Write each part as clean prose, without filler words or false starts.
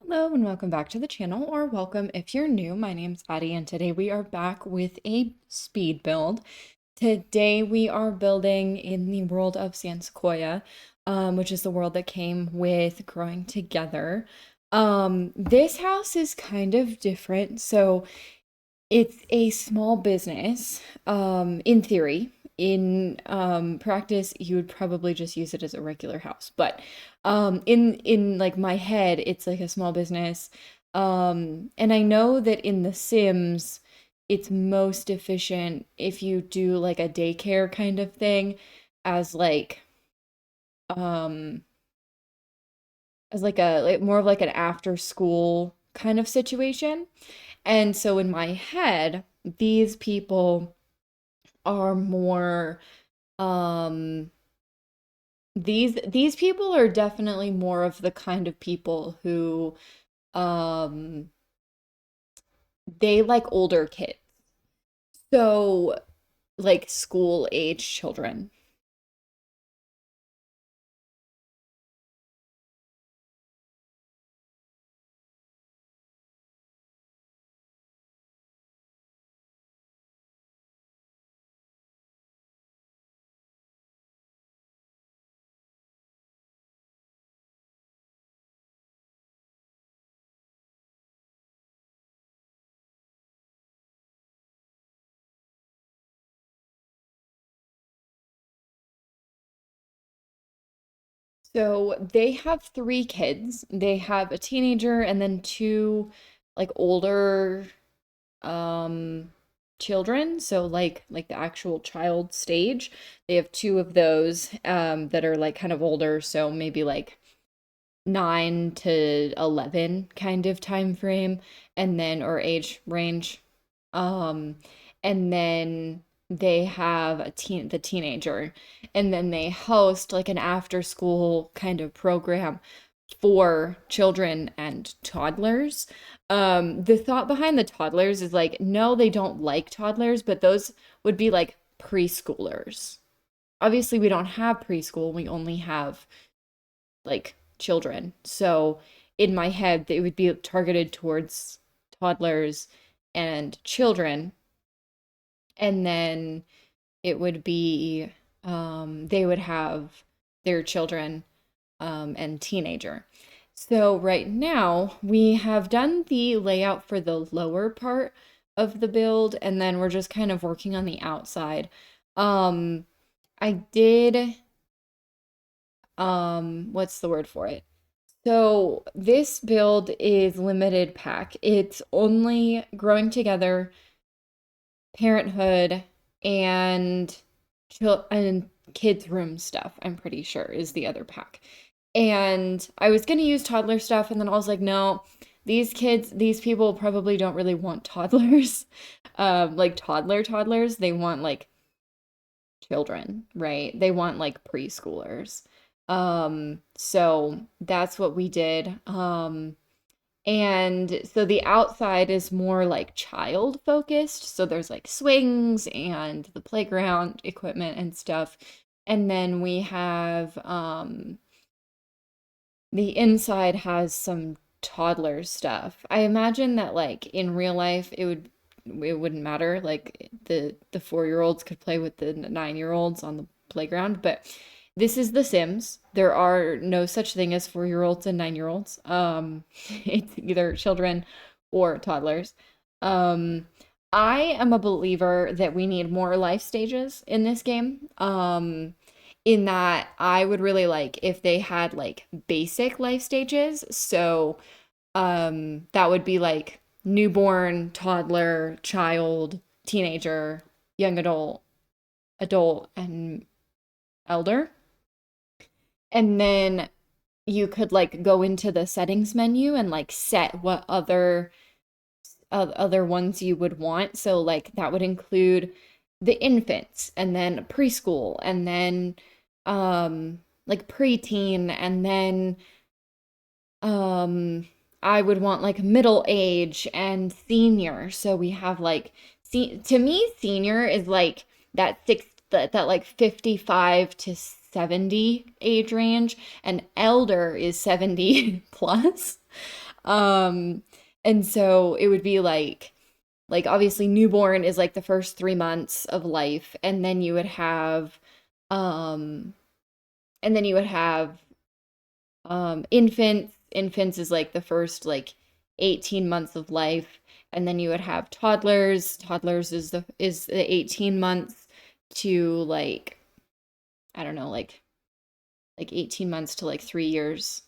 Hello and welcome back to the channel, or welcome if you're new. My name's Addie and today we are back with a speed build. Today we are building in the world of San Sequoia, which is the world that came with Growing Together. This house is kind of different. So it's a small business, in theory. In practice, you would probably just use it as a regular house. But in like my head, it's like a small business. And I know that in The Sims, it's most efficient if you do like a daycare kind of thing as um like more of like an after school kind of situation. And so in my head, these people are more um these people are definitely more of the kind of people who um they like older kids. So like school age children. So they have three kids. They have a teenager and then two like older um children, so like the actual child stage. They have two of those that are like kind of older, so maybe like 9 to 11 kind of time frame, and then or age range. um and then they have the teenager, and then they host like an after school kind of program for children and toddlers. The thought behind the toddlers is like, no, they don't like toddlers, but those would be like preschoolers. Obviously, we don't have preschool, we only have like children. So in my head, they would be targeted towards toddlers and children. And then it would be, they would have their children and teenager. So right now we have done the layout for the lower part of the build, and then we're just kind of working on the outside. Um, I did, what's the word for it? So this build is limited pack. It's only Growing Together, Parenthood, and and kids room stuff, I'm pretty sure, is the other pack. And I was gonna use toddler stuff, and then I was like, no, these people probably don't really want toddlers. Like toddlers. They want like children, right? They want like preschoolers. So that's what we did. And so the outside is more like child focused. So there's like swings and the playground equipment and stuff. And then we have the inside has some toddler stuff. I imagine that like in real life it wouldn't matter. Like the 4-year-olds could play with the 9-year-olds on the playground, but this is The Sims. There are no such thing as 4-year-olds and 9-year-olds. It's either children or toddlers. Um, I am a believer that we need more life stages in this game. In that I would really like if they had like basic life stages. So, that would be like newborn, toddler, child, teenager, young adult, adult, and elder. And then you could like go into the settings menu and like set what other ones you would want. So like that would include the infants, and then preschool, and then like preteen, and then um I would want like middle age and senior. So we have like, see, to me senior is like that like 55 to 70 age range, and elder is 70 plus. Um, and so it would be like obviously newborn is like the first 3 months of life, and then you would have um and then you would have infants is like the first like 18 months of life, and then you would have toddlers is the 18 months to like I don't know, like 18 months to like 3 years,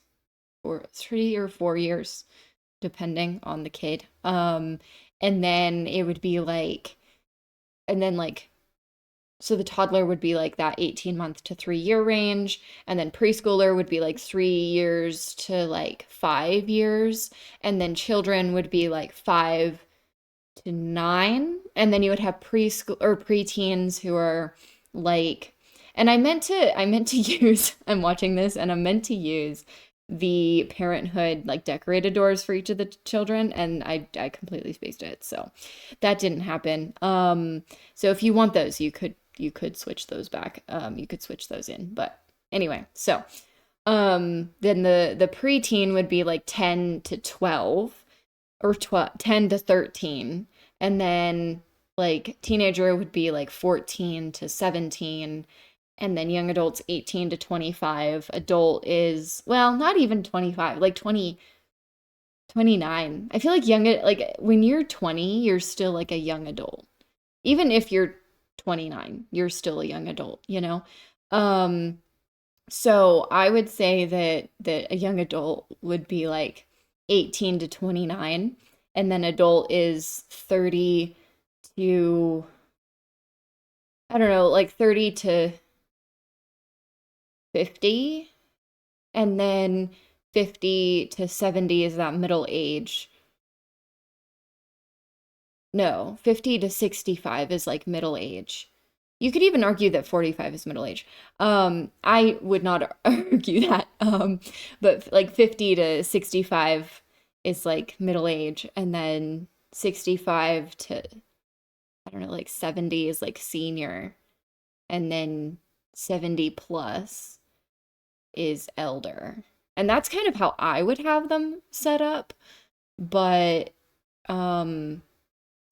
or 3 or 4 years depending on the kid. And then it would be like, and then like, so the toddler would be like that 18-month to 3 year range. And then preschooler would be like 3 years to like 5 years. And then children would be like 5 to 9. And then you would have preschool or preteens who are like, and I meant to use, I'm watching this and I meant to use the parenthood like decorated doors for each of the children, and I completely spaced it. So that didn't happen. So if you want those, you could switch those back. You could switch those in. But anyway, so then the preteen would be like 10 to 12, or 10 to 13. And then like teenager would be like 14 to 17. And then young adults 18 to 25. Adult is, well, not even 25, like 20, 29. I feel like like when you're 20, you're still like a young adult. Even if you're 29, you're still a young adult, you know? Um, so I would say that a young adult would be like 18 to 29, and then adult is 30 to, I don't know, like 30 to 50, and then 50 to 70 is that middle age. No, 50 to 65 is like middle age. You could even argue that 45 is middle age. I would not argue that. But like 50 to 65 is like middle age, and then 65 to, I don't know, like 70 is like senior, and then 70 plus is elder. And that's kind of how I would have them set up. But um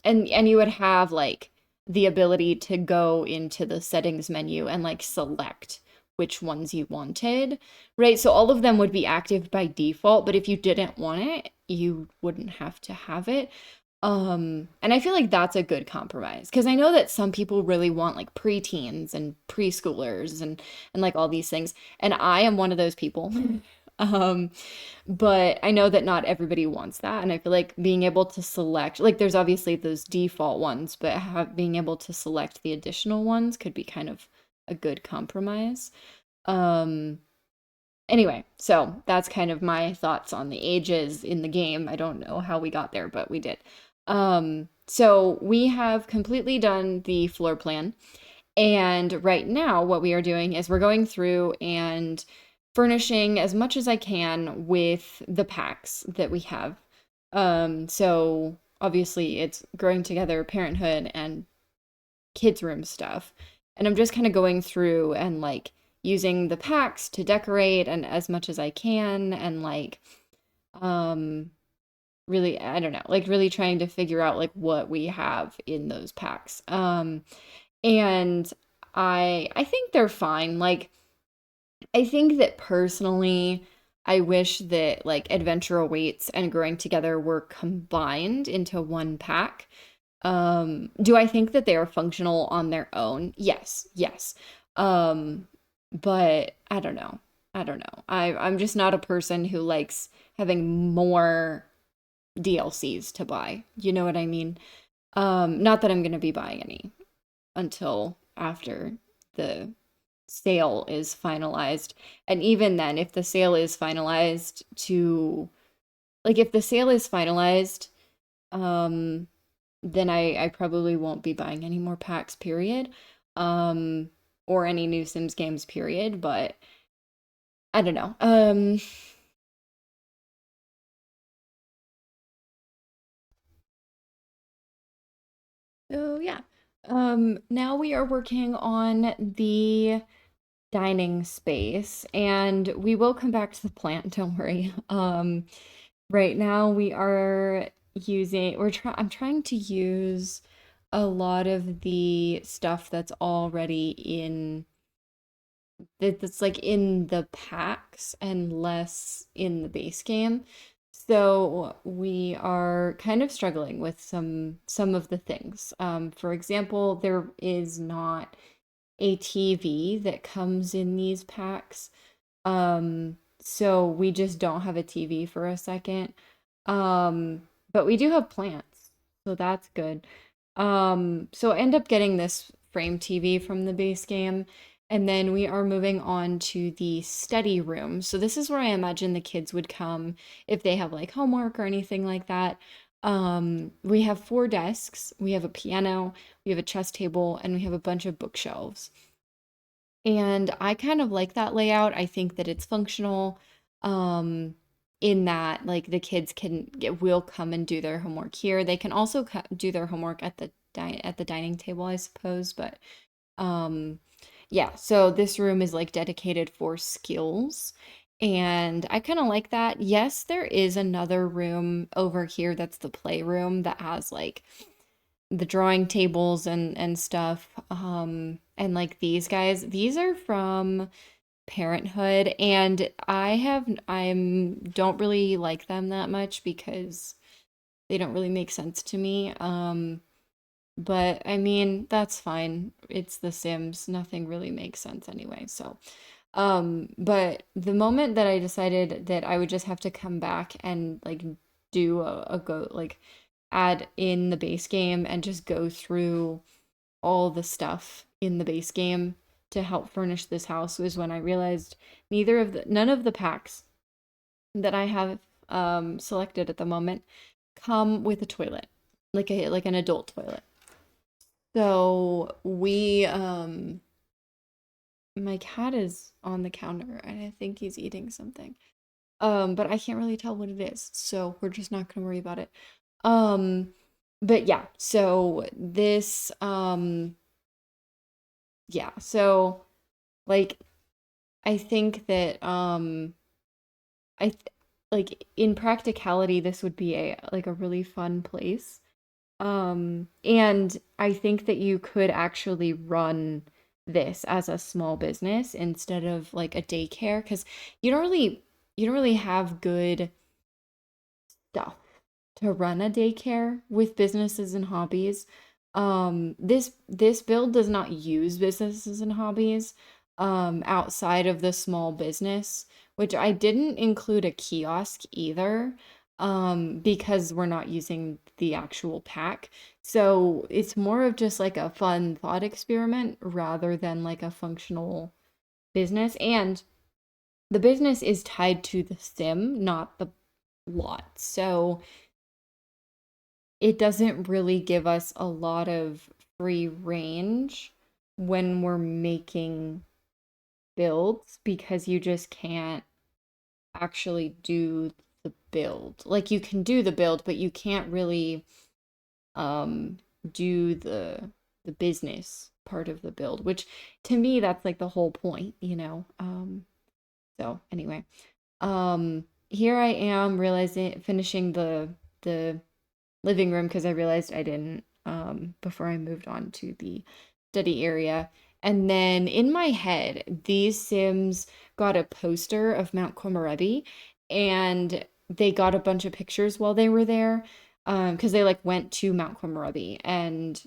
and you would have like the ability to go into the settings menu and like select which ones you wanted, right? So all of them would be active by default, but if you didn't want it, you wouldn't have to have it. And I feel like that's a good compromise, because I know that some people really want like preteens and preschoolers and like all these things, and I am one of those people. Um, but I know that not everybody wants that. And I feel like being able to select, like, there's obviously those default ones, but being able to select the additional ones could be kind of a good compromise. Um, anyway, so that's kind of my thoughts on the ages in the game. I don't know how we got there, but we did. So we have completely done the floor plan. And right now, what we are doing is we're going through and furnishing as much as I can with the packs that we have. So obviously, it's growing together parenthood and kids' room stuff. And I'm just kind of going through and like using the packs to decorate and as much as I can, and like um really, I don't know, like really trying to figure out like what we have in those packs. And I think they're fine. Like I think that personally, I wish that like Adventure Awaits and Growing Together were combined into one pack. Do I think that they are functional on their own? Yes, yes. Um, but I don't know. I don't know. I'm just not a person who likes having more DLCs to buy. You know what I mean? Not that I'm gonna be buying any until after the sale is finalized. And even then, if the sale is finalized to, like, if the sale is finalized, um, then I probably won't be buying any more packs, period. Um, or any new Sims games, period. But I don't know. So yeah. Now we are working on the dining space, and we will come back to the plant, don't worry. Right now we are I'm trying to use a lot of the stuff that's already that's like in the packs and less in the base game. So we are kind of struggling with some of the things. For example, there is not a TV that comes in these packs. So we just don't have a TV for a second. But we do have plants, so that's good. So I end up getting this frame TV from the base game, and then we are moving on to the study room. So this is where I imagine the kids would come if they have like homework or anything like that. We have four desks, we have a piano, we have a chess table, and we have a bunch of bookshelves. And I kind of like that layout. I think that it's functional, um, in that like the kids will come and do their homework here. They can also do their homework at the dining table, I suppose. But um, yeah. So this room is like dedicated for skills, and I kind of like that. Yes, there is another room over here that's the playroom that has like the drawing tables and stuff. And like these guys, these are from Parenthood, and I'm don't really like them that much because they don't really make sense to me. But I mean, that's fine. It's The Sims. Nothing really makes sense anyway. So, but the moment that I decided that I would just have to come back and like do a go like add in the base game and just go through all the stuff in the base game to help furnish this house was when I realized none of the packs that I have selected at the moment come with a toilet, like an adult toilet. So we my cat is on the counter and I think he's eating something. But I can't really tell what it is, so we're just not gonna worry about it. Um, but yeah, so this yeah, so like I think that I th like in practicality this would be a like a really fun place. And I think that you could actually run this as a small business instead of like a daycare because you don't really have good stuff to run a daycare with businesses and hobbies. This build does not use businesses and hobbies outside of the small business, which I didn't include a kiosk either, because we're not using the actual pack. So it's more of just like a fun thought experiment rather than like a functional business. And the business is tied to the sim, not the lot. So it doesn't really give us a lot of free range when we're making builds because you just can't actually do the build. Like you can do the build, but you can't really um do the business part of the build, which to me that's like the whole point, you know. So anyway, here I am realizing finishing the living room because I realized I didn't before I moved on to the study area. And then in my head, these Sims got a poster of Mount Komorebi and they got a bunch of pictures while they were there because they like went to Mount Komorebi and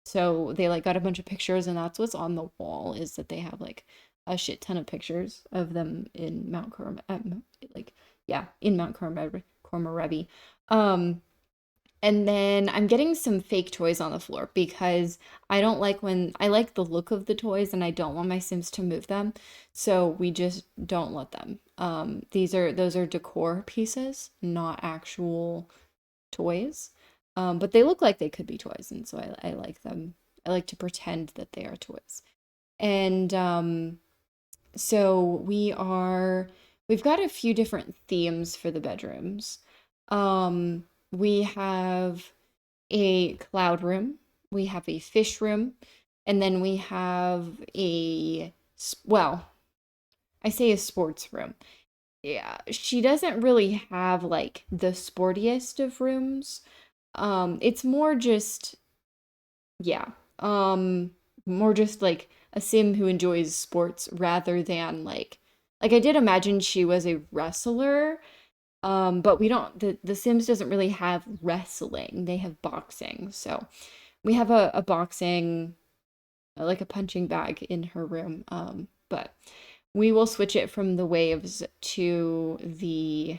so they like got a bunch of pictures and that's what's on the wall is that they have like a shit ton of pictures of them in Mount Komorebi, like yeah, in Mount Komorebi. Um, and then I'm getting some fake toys on the floor because I don't like when I like the look of the toys and I don't want my Sims to move them. So we just don't let them. Those are decor pieces, not actual toys. But they look like they could be toys, and so I like them. I like to pretend that they are toys. And so we've got a few different themes for the bedrooms. We have a cloud room, we have a fish room, and then we have well, I say a sports room. yeah, she doesn't really have like the sportiest of rooms. It's more just, yeah, um, more just like a sim who enjoys sports rather than like I did imagine she was a wrestler. But we don't the Sims doesn't really have wrestling. They have boxing. So we have a boxing like a punching bag in her room. But we will switch it from the waves to the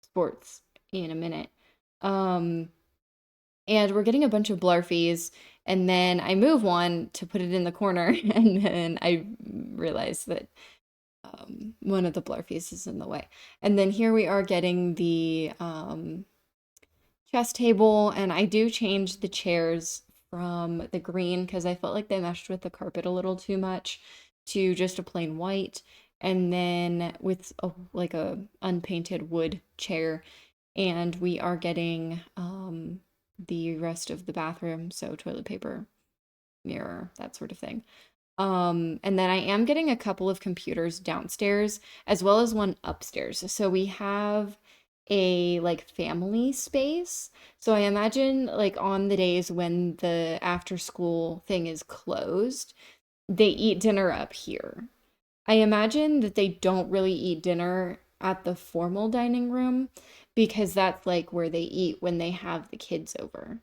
sports in a minute. Um, and we're getting a bunch of blarfies, and then I move one to put it in the corner, and then I realize that one of the blarfies is in the way. And then here we are getting the chess table, and I do change the chairs from the green because I felt like they meshed with the carpet a little too much to just a plain white, and then with like a unpainted wood chair, and we are getting the rest of the bathroom, so toilet paper, mirror, that sort of thing. And then I am getting a couple of computers downstairs as well as one upstairs. So we have a like family space. So I imagine like on the days when the after school thing is closed, they eat dinner up here. I imagine that they don't really eat dinner at the formal dining room because that's like where they eat when they have the kids over.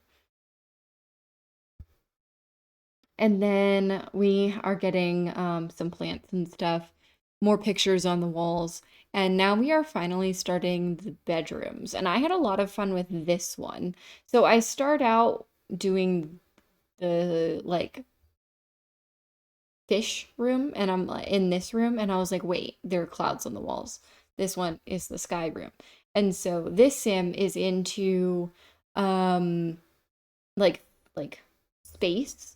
And then we are getting some plants and stuff, more pictures on the walls. And now we are finally starting the bedrooms. And I had a lot of fun with this one. So I start out doing the like fish room, and I'm like in this room, and I was like, wait, there are clouds on the walls. This one is the sky room. And so this sim is into um like like space,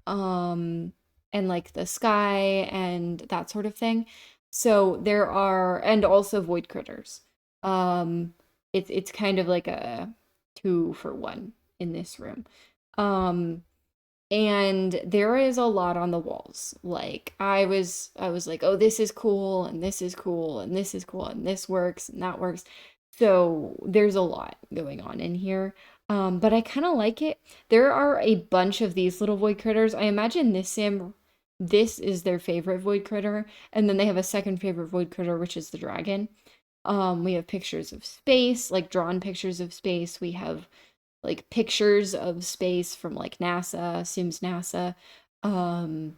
um, and like the sky and that sort of thing. So there are, and also void critters. Um, it's kind of like a two for one in this room. Um, and there is a lot on the walls. Like I was like, "Oh, this is cool and this is cool and this is cool and this works and that works." So there's a lot going on in here. But I kind of like it. There are a bunch of these little void critters. I imagine this is their favorite void critter, and then they have a second favorite void critter, which is the dragon. We have pictures of space, like drawn pictures of space. We have like pictures of space from like NASA, Sims NASA. Um,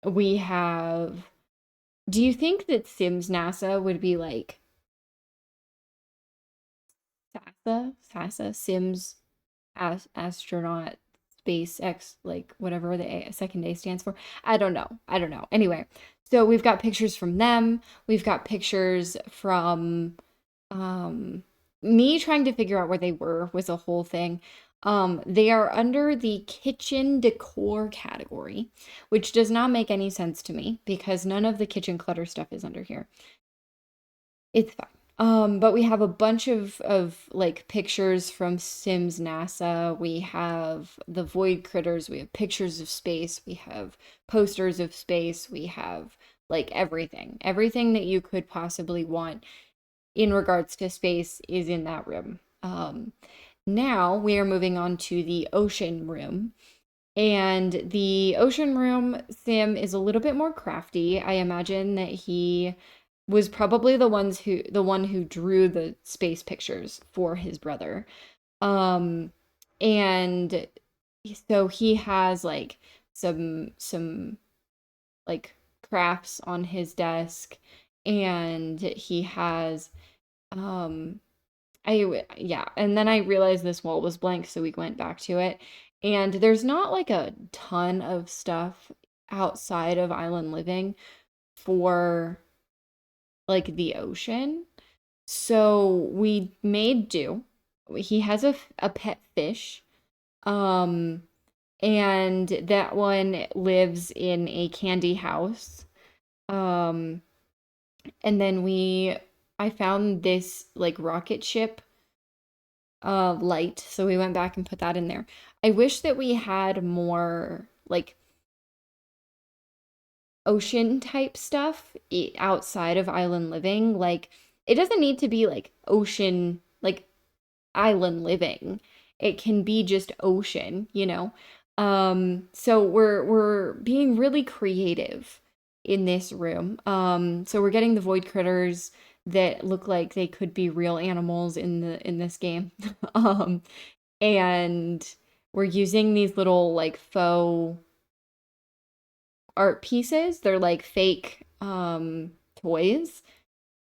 we have. Do you think that Sims NASA would be like Sims astronaut space X, like whatever the second A stands for? I don't know. I don't know. Anyway, so we've got pictures from them. We've got pictures from um me trying to figure out where they were was a whole thing. They are under the kitchen decor category, which does not make any sense to me because none of the kitchen clutter stuff is under here. It's fine. But we have a bunch of like pictures from Sims NASA. We have the void critters. We have pictures of space. We have posters of space. We have like everything. Everything that you could possibly want in regards to space is in that room. Now we are moving on to the ocean room. And the ocean room sim is a little bit more crafty. I imagine that he was probably the one who drew the space pictures for his brother. Um and so he has like some like crafts on his desk, and he has yeah, and then I realized this wall was blank, so we went back to it. And there's not like a ton of stuff outside of island living for like the ocean. So we made do. He has a pet fish. Um and that one lives in a candy house. Um and then I found this like rocket ship light, so we went back and put that in there. I wish that we had more like ocean type stuff outside of island living. Like it doesn't need to be like ocean, like island living. It can be just ocean, you know? So we're being really creative in this room. So we're getting the void critters that look like they could be real animals in this game. Um, and we're using these little like faux art pieces. They're like fake toys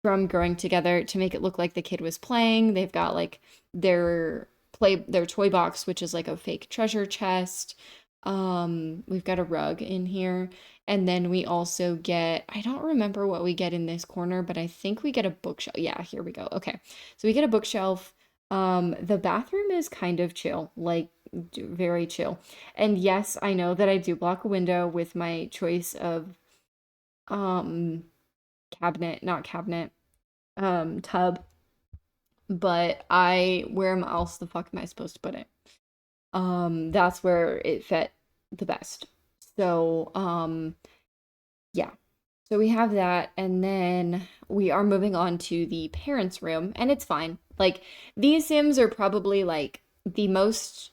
from growing together to make it look like the kid was playing. They've got like their toy box, which is like a fake treasure chest. We've got a rug in here. And then we also get, I don't remember what we get in this corner, but I think we get a bookshelf. Yeah, here we go. Okay. So we get a bookshelf. The bathroom is kind of chill, like very chill. And yes, I know that I do block a window with my choice of um cabinet, not cabinet, tub, but where else the fuck am I supposed to put it? That's where it fit the best. So, yeah. So we have that, and then we are moving on to the parents' room, and it's fine. Like, these Sims are probably like the most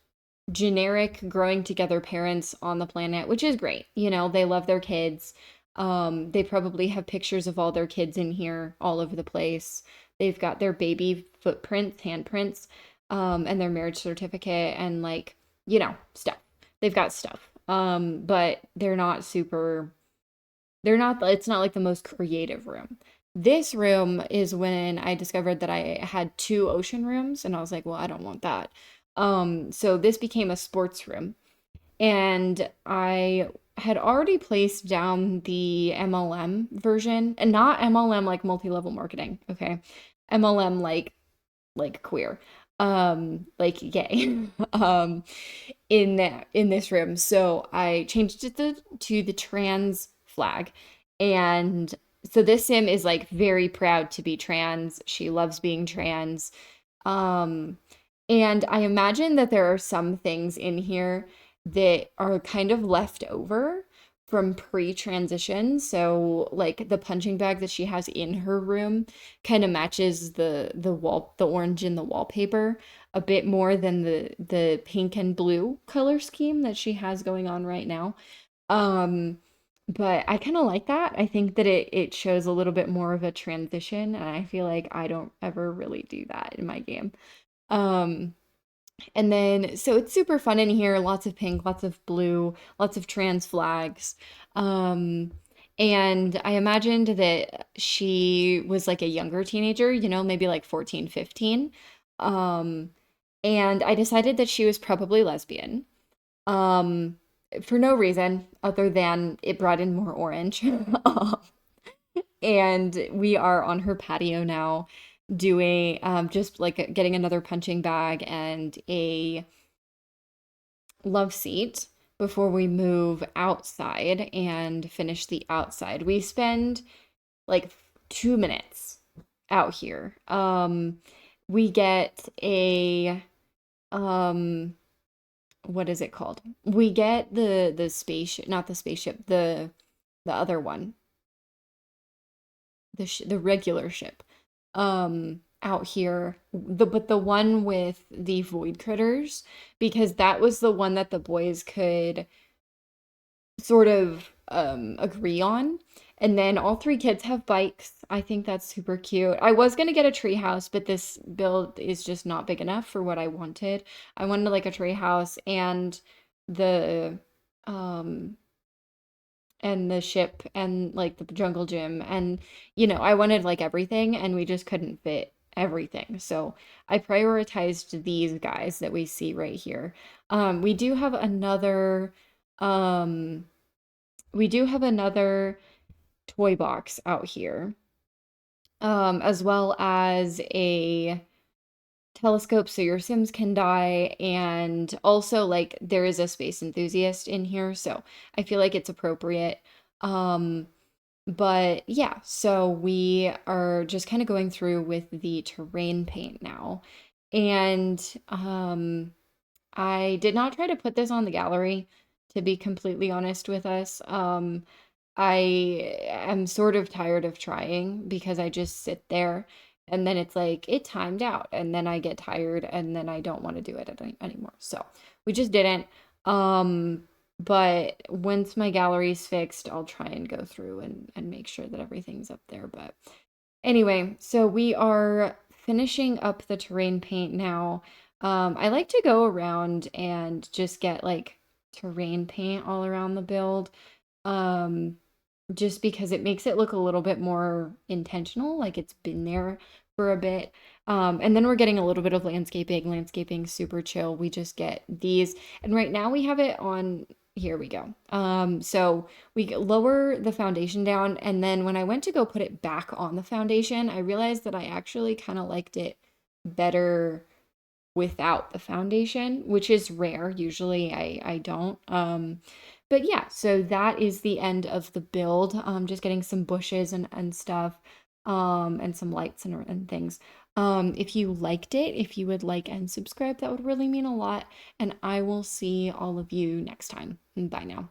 generic growing together parents on the planet, which is great. You know, they love their kids. They probably have pictures of all their kids in here all over the place. They've got their baby footprints, handprints, and their marriage certificate and like, stuff. They've got stuff. But it's not like the most creative room. This room is when I discovered that I had two ocean rooms, and I was like, well, I don't want that. So this became a sports room. And I had already placed down the MLM version, and not MLM like multi-level marketing, okay? MLM like queer, like gay, in this room. So I changed it to the trans flag, and so this sim is like very proud to be trans. She loves being trans. Um, and I imagine that there are some things in here that are kind of left over from pre-transition. So like the punching bag that she has in her room kind of matches the orange in the wallpaper a bit more than the pink and blue color scheme that she has going on right now. Um, but I kind of like that. I think that it shows a little bit more of a transition, and I feel like I don't ever really do that in my game. Um, and then, so it's super fun in here. Lots of pink, lots of blue, lots of trans flags. Um, and I imagined that she was like a younger teenager, maybe like 14, 15. Um, and I decided that she was probably lesbian. Um, for no reason other than it brought in more orange. And we are on her patio now doing just like getting another punching bag and a love seat before we move outside and finish the outside. We spend like 2 minutes out here. We get a um what is it called? We get the spaceship, not the spaceship, the other one, the regular ship out here, but the one with the void critters, because that was the one that the boys could sort of agree on. And then all three kids have bikes. I think that's super cute. I was gonna get a tree house, but this build is just not big enough for what I wanted. I wanted like a tree house the um and the ship and like the jungle gym, and I wanted like everything, and we just couldn't fit everything. So I prioritized these guys that we see right here. We do have another um we do have another toy box out here, as well as a telescope so your Sims can die, and also like there is a space enthusiast in here, so I feel like it's appropriate. Um, but yeah, so we are just kind of going through with the terrain paint now. And I did not try to put this on the gallery, to be completely honest with us. I am sort of tired of trying because I just sit there And then it's like it timed out, and then I get tired, and then I don't want to do it anymore. So we just didn't. Um, but once my gallery's fixed, I'll try and go through and make sure that everything's up there. But anyway, so we are finishing up the terrain paint now. I like to go around and just get like terrain paint all around the build. Um, just because it makes it look a little bit more intentional, like it's been there for a bit. And then we're getting a little bit of landscaping. Landscaping super chill. We just get these, and right now we have it on. Here we go. So we lower the foundation down, and then when I went to go put it back on the foundation, I realized that I actually kind of liked it better without the foundation, which is rare. Usually I don't. But yeah, so that is the end of the build. Just getting some bushes and stuff, and some lights and things. If you liked it, if you would like and subscribe, that would really mean a lot. And I will see all of you next time. Bye now.